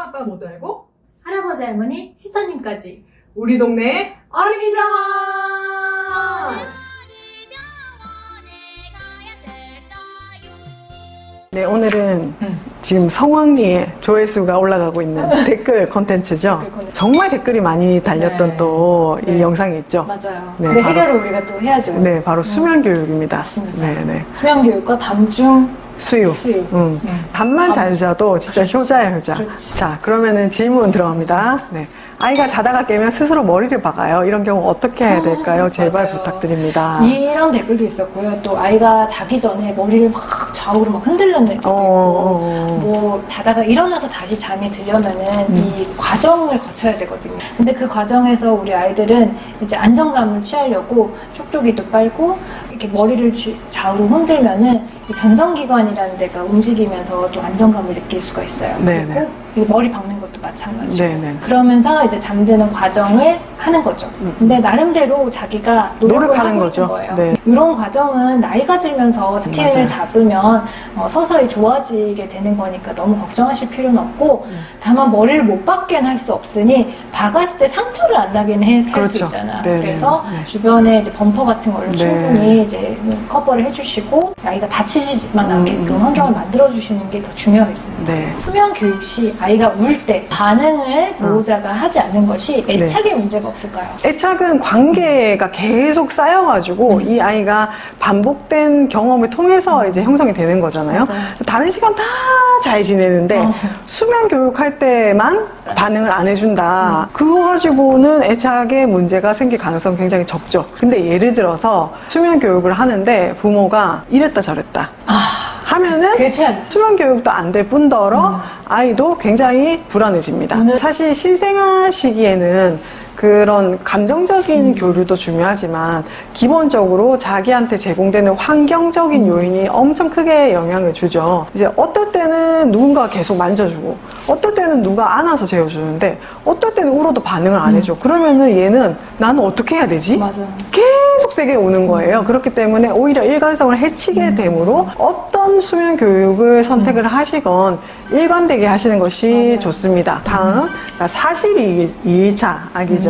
아빠 모두 알고 할아버지, 할머니, 시사님까지 우리 동네 어린이병원! 네, 오늘은 지금 성황리에 조회수가 올라가고 있는 댓글 콘텐츠죠. 정말 댓글이 많이 달렸던 네. 또 이 네. 영상이 있죠. 맞아요. 네, 그 바로- 해결을 우리가 또 해야죠. 네, 바로 수면교육입니다. 맞습니다. 네, 네. 수면교육과 밤중 수유. 수유. 밤만 잘 밤중. 자도 진짜 그렇지. 효자야, 효자. 그렇지. 자, 그러면은 질문 들어갑니다. 네. 아이가 자다가 깨면 스스로 머리를 박아요. 이런 경우 어떻게 해야 될까요? 제발 맞아요. 부탁드립니다. 이런 댓글도 있었고요. 또 아이가 자기 전에 머리를 막 좌우로 막 흔들는 댓글도 있고, 뭐 자다가 일어나서 다시 잠이 들려면은 이 과정을 거쳐야 되거든요. 근데 그 과정에서 우리 아이들은 이제 안정감을 취하려고 쪽쪽이도 빨고 이렇게 머리를 좌우로 흔들면은 이 전정기관이라는 데가 움직이면서 또 안정감을 느낄 수가 있어요. 네네. 그리고 이 머리 박는 것도 마찬가지고. 네네. 그러면서 이제 잠드는 과정을 하는 거죠. 근데 나름대로 자기가 노력을 노력하는 하고 거죠. 있는 거예요. 네. 이런 과정은 나이가 들면서 맞아요. 루틴을 잡으면 서서히 좋아지게 되는 거니까 너무 걱정하실 필요는 없고, 다만 머리를 못 박게는 할 수 없으니 박았을 때 상처를 안 나게는 살 수 그렇죠. 있잖아. 네, 그래서 네. 주변에 이제 범퍼 같은 걸로 네. 충분히 이제 커버를 해주시고 아이가 다치지만 않게끔 환경을 만들어 주시는 게 더 중요하겠습니다. 네. 수면 교육 시 아이가 울 때 반응을 보호자가 하지 않는 것이 애착에 문제가 없을까요? 애착은 관계가 계속 쌓여가지고 이 아이가 반복된 경험을 통해서 이제 형성이 되는 거잖아요. 맞아요. 다른 시간 다 잘 지내는데 수면 교육할 때만 반응을 안 해준다. 그거 가지고는 애착에 문제가 생길 가능성이 굉장히 적죠. 근데 예를 들어서 수면 교육을 하는데 부모가 이랬다 저랬다 하면은 그게 최악이죠. 수면 교육도 안 될 뿐더러 아이도 굉장히 불안해집니다. 오늘- 사실 신생아 시기에는 그런 감정적인 교류도 중요하지만 기본적으로 자기한테 제공되는 환경적인 요인이 엄청 크게 영향을 주죠. 이제 어떨 때는 누군가 계속 만져주고 어떨 때는 누가 안아서 재워주는데 어떨 때는 울어도 반응을 안 해줘. 그러면은 얘는 나는 어떻게 해야 되지? 맞아. 계속 세게 오는 거예요. 그렇기 때문에 오히려 일관성을 해치게 되므로 어떤 수면 교육을 선택을 하시건 일관되게 하시는 것이 맞아요. 좋습니다. 다음, 42일차 아기죠.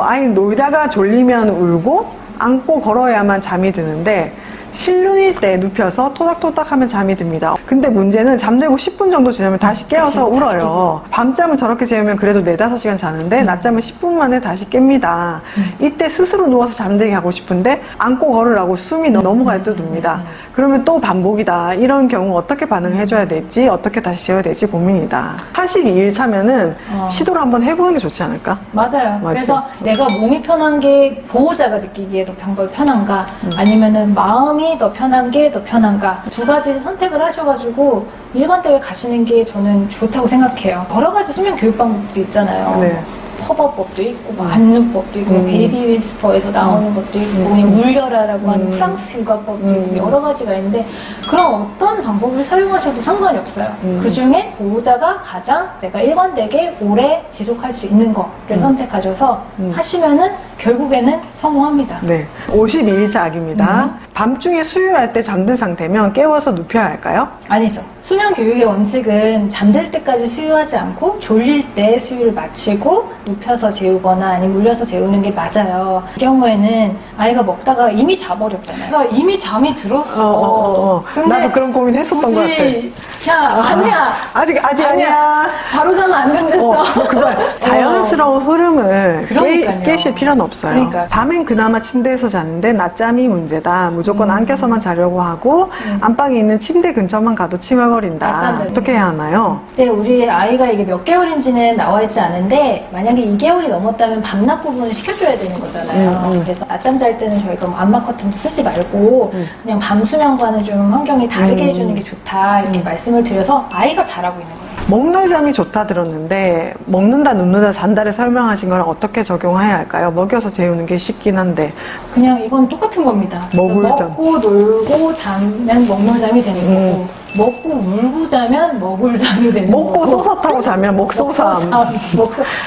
아이 놀다가 졸리면 울고 안고 걸어야만 잠이 드는데 실눈일 때 눕혀서 토닥토닥 하면 잠이 듭니다. 근데 문제는 잠들고 10분 정도 지나면 다시 깨어서 그치, 다시 울어요. 밤잠은 저렇게 재우면 그래도 4-5시간 자는데 낮잠은 10분 만에 다시 깹니다. 이때 스스로 누워서 잠들게 하고 싶은데 안고 걸으라고 숨이 넘어갈 듯합니다. 그러면 또 반복이다. 이런 경우 어떻게 반응을 해줘야 될지 어떻게 다시 재워야 될지 고민이다. 42일 차면은 시도를 한번 해보는 게 좋지 않을까? 맞아요. 맞지? 그래서 내가 몸이 편한 게 보호자가 느끼기에 더 편한가, 아니면은 마음이 더 편한 게 더 편한가, 두 가지를 선택을 하셔가지고 일관되게 가시는 게 저는 좋다고 생각해요. 여러 가지 수면 교육 방법들이 있잖아요. 네. 퍼버법도 있고, 뭐 안누법도 있고, 베이비 위스퍼에서 나오는 것도 있고, 그냥 울려라라고 하는 프랑스 육아법도 있고, 여러 가지가 있는데, 그런 어떤 방법을 사용하셔도 상관이 없어요. 그 중에 보호자가 가장 내가 일관되게 오래 지속할 수 있는 거를 선택하셔서 하시면은 결국에는 성공합니다. 네. 52일차 아기입니다. 밤중에 수유할 때 잠든 상태면 깨워서 눕혀야 할까요? 아니죠. 수면 교육의 원칙은 잠들 때까지 수유하지 않고 졸릴 때 수유를 마치고 눕혀서 재우거나 아니면 울려서 재우는 게 맞아요. 이 경우에는 아이가 먹다가 이미 자버렸잖아요. 그러니까 이미 잠이 들었어. 근데 나도 그런 고민 했었던 것 같아. 굳이 야, 아니야. 아직 아니야. 아니야. 바로 자면 안 된댔어. 그걸 자연스러운 흐름을 그러니까요. 깨실 필요는 없어요. 그러니까요. 밤엔 그나마 침대에서 자는데 낮잠이 문제다. 무조건 안겨서만 자려고 하고 안방에 있는 침대 근처만 가도 칭얼거린다. 낮잠 자는 어떻게 해야 하나요? 근데 우리 아이가 이게 몇 개월인지는 나와 있지 않은데 만약에 2개월이 넘었다면 밤낮 부분을 시켜줘야 되는 거잖아요. 그래서 낮잠 잘 때는 저희가 뭐 암막 커튼도 쓰지 말고 그냥 밤 수면과는 좀 환경이 다르게 해주는 게 좋다 이렇게 말씀을 드려서 아이가 잘하고 있는 거예요. 먹는 잠이 좋다 들었는데 먹는다 눕는다 잔다를 설명하신 걸 어떻게 적용해야 할까요? 먹여서 재우는 게 쉽긴 한데 그냥 이건 똑같은 겁니다. 먹을 잠. 먹고 놀고 자면 먹놀잠이 되는 거고 먹고 울고 자면 먹을 잠이 되는 먹고 거고. 쏘서 타고 자면 먹소삼.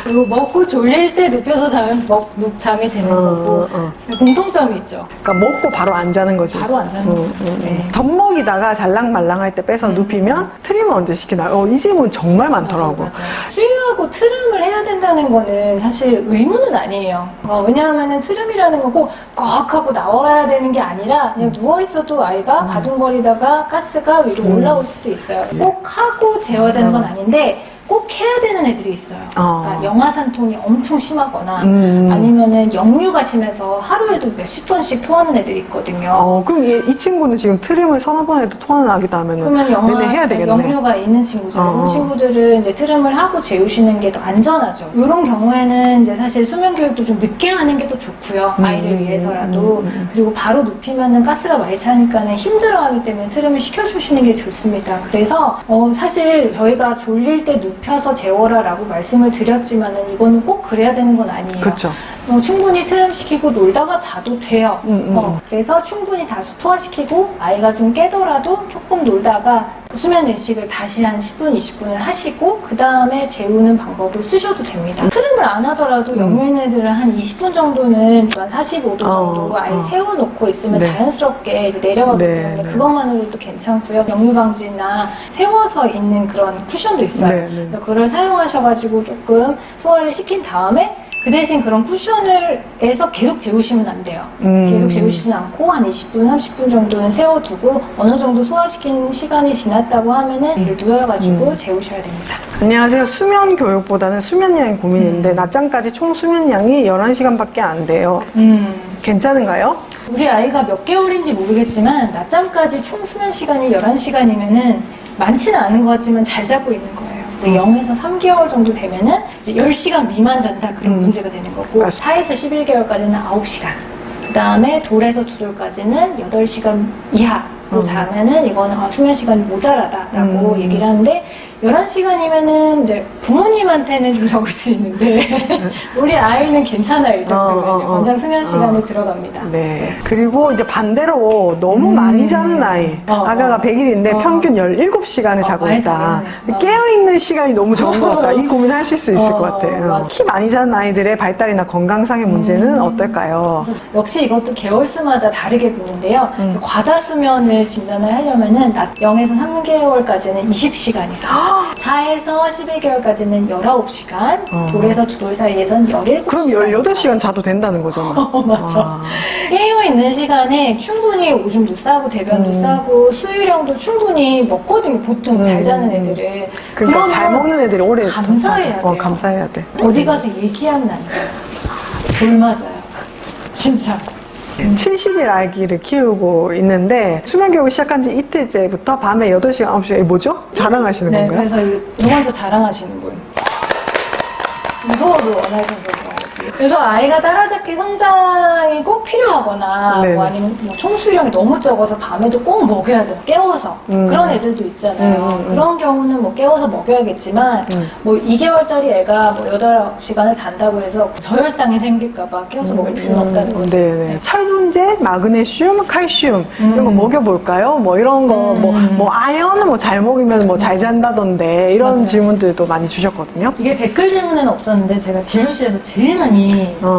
그리고 먹고 졸릴 때 눕혀서 자면 잠이 되는 거고. 공통점이 있죠. 그러니까 먹고 바로 안 자는 거지. 바로 안 자는 거죠. 네. 젖먹이다가 잘랑말랑할 때 빼서 눕히면 트림을 언제 시키나요? 이 질문 정말 많더라고. 맞아요. 수유하고 트름을 해야 된다는 거는 사실 의무는 아니에요. 왜냐하면 트름이라는 건 꼭 하고 나와야 되는 게 아니라 그냥 누워있어도 아이가 바둥거리다가 가스가 위로 올라올 수도 있어요. 꼭 하고 재워야 되는 건 아닌데 꼭 해야 되는 애들이 있어요. 그러니까 영아산통이 엄청 심하거나 아니면은 역류가 심해서 하루에도 몇십 번씩 토하는 애들이 있거든요. 그럼 이 친구는 지금 트림을 서너 번 해도 토하는 아기다 하면은 그러면 내내 해야 되겠네. 역류가 있는 친구죠. 그런 친구들은 이제 트림을 하고 재우시는 게 더 안전하죠. 이런 경우에는 이제 사실 수면 교육도 좀 늦게 하는 게 더 좋고요. 아이를 위해서라도. 그리고 바로 눕히면은 가스가 많이 차니까는 힘들어하기 때문에 트림을 시켜주시는 게 좋습니다. 그래서 사실 저희가 졸릴 때 눕혀서 재워라라고 말씀을 드렸지만은 이거는 꼭 그래야 되는 건 아니에요. 그렇죠. 충분히 트림시키고 놀다가 자도 돼요. 그래서 충분히 다소 소화시키고 아이가 좀 깨더라도 조금 놀다가 수면 의식을 다시 한 10분, 20분을 하시고 그 다음에 재우는 방법을 쓰셔도 됩니다. 트림을 안 하더라도 역류 있는 애들은 한 20분 정도는 한 45도 정도 아이 세워놓고 있으면 자연스럽게 이제 내려가기 때문에 그것만으로도 괜찮고요. 역류 방지나 세워서 있는 그런 쿠션도 있어요. 그래서 그걸 사용하셔가지고 조금 소화를 시킨 다음에 그 대신 그런 쿠션을에서 계속 재우시면 안 돼요. 계속 재우시진 않고 한 20분, 30분 정도는 세워두고 어느 정도 소화시킨 시간이 지났다고 하면은 이를 누워가지고 재우셔야 됩니다. 안녕하세요. 수면 교육보다는 수면량이 고민인데 낮잠까지 총 수면량이 11시간밖에 안 돼요. 괜찮은가요? 우리 아이가 몇 개월인지 모르겠지만 낮잠까지 총 수면 시간이 11시간이면은 많지는 않은 것 같지만 잘 자고 있는 거예요. 0에서 3개월 정도 되면은 이제 10시간 미만 잔다 그런 문제가 되는 거고 4에서 11개월까지는 9시간 그 다음에 돌에서 두돌까지는 8시간 이하로 자면은 이거는 수면 시간이 모자라다라고 얘기를 하는데 11시간이면은 이제 부모님한테는 좀 적을 수 있는데 우리 아이는 괜찮아요. 이 정도면 권장 수면 시간에 들어갑니다. 네. 그리고 이제 반대로 너무 많이 자는 아이 아가가 100일인데 평균 17시간을 자고 있다. 깨어있는 시간이 너무 적은 것 같다. 이 고민하실 수 있을 것 같아요. 키 많이 자는 아이들의 발달이나 건강상의 문제는 어떨까요? 역시 이것도 개월수마다 다르게 보는데요. 과다 수면을 진단을 하려면은 0에서 3개월까지는 20시간 이상 4에서 11개월까지는 19시간, 돌에서 두 돌 사이에서는 17시간. 그럼 18시간 자도 된다는 거잖아. 맞아. 깨어있는 시간에 충분히 오줌도 싸고, 대변도 싸고, 수유량도 충분히 먹거든요, 보통 잘 자는 애들은. 그러니까 잘 먹는 애들이 오래 감사해야 돼요. 감사해야 돼. 어디 가서 얘기하면 안 돼요. 돌 맞아요. 진짜. 70일 아기를 키우고 있는데 수면 교육을 시작한 지 이틀째부터 밤에 8시간, 9시간 뭐죠? 자랑하시는 건가요? 그래서 이거 먼저 자랑하시는 분. 이거를 원하시는 거죠. 그래서 아이가 따라잡기 성장이 꼭 필요하거나 뭐 아니면 뭐 총수령이 너무 적어서 밤에도 꼭 먹여야 돼 깨워서 그런 애들도 있잖아요. 그런 경우는 뭐 깨워서 먹여야겠지만 뭐 2개월짜리 애가 뭐 8시간을 잔다고 해서 저혈당이 생길까봐 깨워서 먹을 필요는 없다는 거죠. 네네. 철분제, 마그네슘, 칼슘 이런 거 먹여볼까요? 뭐 이런 거 뭐 아연은 뭐 잘 먹이면 뭐 잘 잔다던데 이런 맞아요. 질문들도 많이 주셨거든요. 이게 댓글 질문에는 없었는데 제가 진료실에서 제일 많이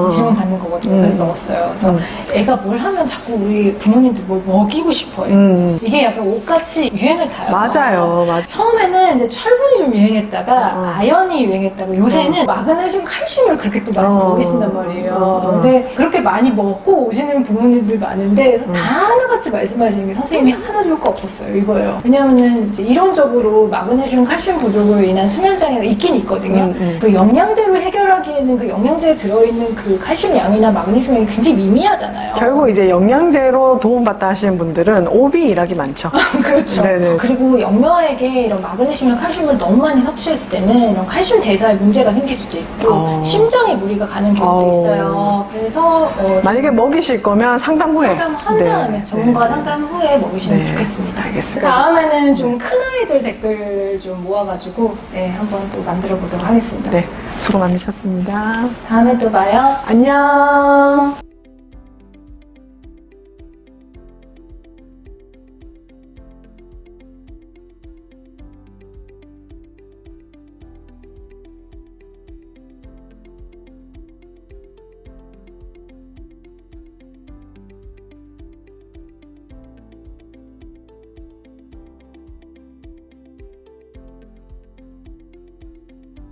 질문 받는 거거든요. 그래서 넣었어요. 그래서 애가 뭘 하면 자꾸 우리 부모님들 뭘 먹이고 싶어요. 이게 약간 옷같이 유행을 타요. 맞아요. 처음에는 이제 철분이 좀 유행했다가 아연이 유행했다가 요새는 마그네슘, 칼슘을 그렇게 또 많이 먹이신단 말이에요. 근데 그렇게 많이 먹고 오시는 부모님들 많은데 그래서 다 하나같이 말씀하시는 게 선생님이 하나 줄 거 없었어요. 이거예요. 왜냐하면 이제 이론적으로 마그네슘, 칼슘 부족으로 인한 수면 장애가 있긴 있거든요. 그 영양제로 해결하기에는 그 영양제에 들어있는 그 칼슘 양이나 마그네슘 양이 굉장히 미미하잖아요. 결국 이제 영양제로 도움받다 하시는 분들은 오비 일하기 많죠. 그렇죠. 네네. 그리고 영유아에게 이런 마그네슘이나 칼슘을 너무 많이 섭취했을 때는 이런 칼슘 대사에 문제가 생길 수도 있고 심장에 무리가 가는 경우도 있어요. 그래서 만약에 먹이실 거면 상담 후에 상담한 다음에 전문가 상담 후에 먹이시면 좋겠습니다. 알겠습니다. 다음에는 좀 큰 아이들 댓글 좀 모아가지고 한번 또 만들어 보도록 하겠습니다. 네, 수고 많으셨습니다. 다음에 또 봐요. 안녕.